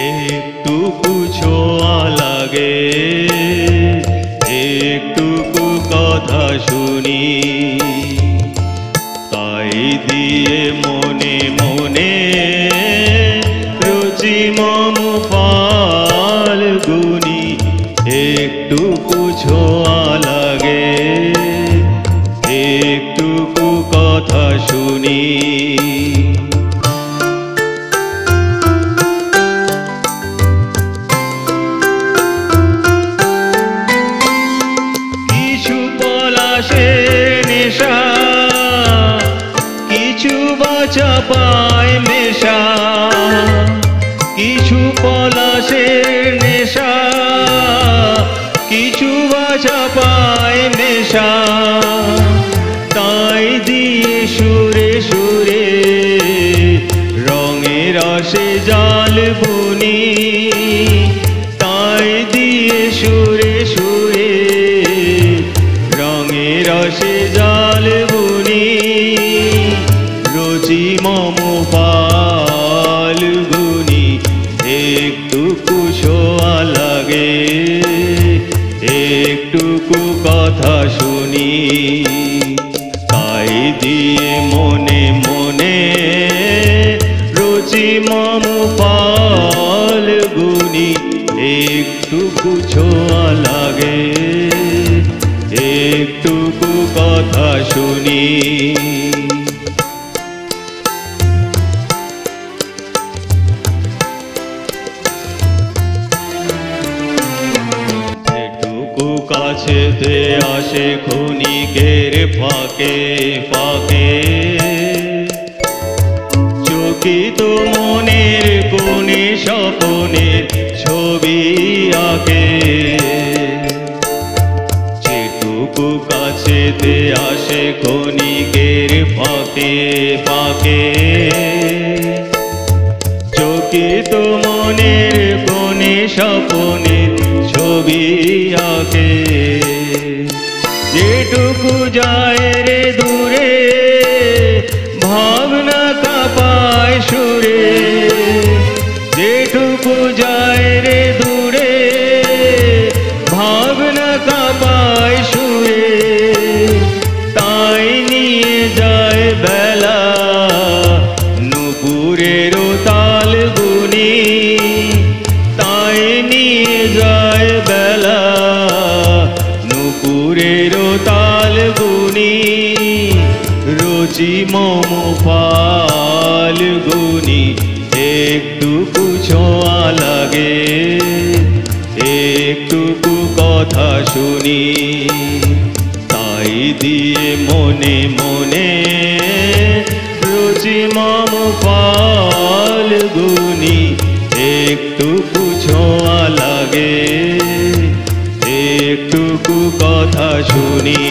একটুকু ছোঁয়া লাগে, একটুকু কথা শুনি, তাই দিয়ে মনে মনে রুচি মম ফাল্গুনি। একটুকু ছোঁয়া লাগে, একটুকু কথা শুনি। কিছু পলাশের নেশা, কিছু বাছা পায় মেশা, কিছু পলাশের নেশা, কিছু বাছা পায় মেশা, তাই দিয়ে সুরে সুরে রঙের রসে জাল বুনি, তাই দিয়ে সুরে সুরে রঙের রসে জাল বুনি। রুচি মম ফাল্গুনি, একটুকু ছোঁয়া লাগে, একটুকু কথা শুনি, তাই দিয়ে মনে মনে রুচি মম ফাল্গুনি। একটুকু ছোঁয়া লাগে, একটুকু কথা শুনি। একটুকু কাছেতে আসে ক্ষণিকের ফাঁকে ফাঁকে, চকিত মনের কোণে স্বপনের ছবি আঁকে। যেটুকু কাছেতে আসে ক্ষণিকের ফাঁকে ফাঁকে, চকিত মনের কোণে স্বপনের ছবি আঁকে। যেটুকু যায় রে দূরে ভাবনা কাঁপায় সুরে, যেটুকু যায় রে দূরে ভাবনা কাঁপায় সুরে, তাই নিয়ে যায় বেলা নুপুরের তাল বুনি, তাই নিয়ে যায় বেলা নুপুরের তাল বুনি। রুচি মম ফাল্গুনি, একটুকু ছোঁয়া লাগে, একটুকু কথা শুনি, তাই দিয়ে মনে মনে রুচি মম ফাল্গুনি। একটুকু ছোঁয়া লাগে, একটুকু কথা শুনি।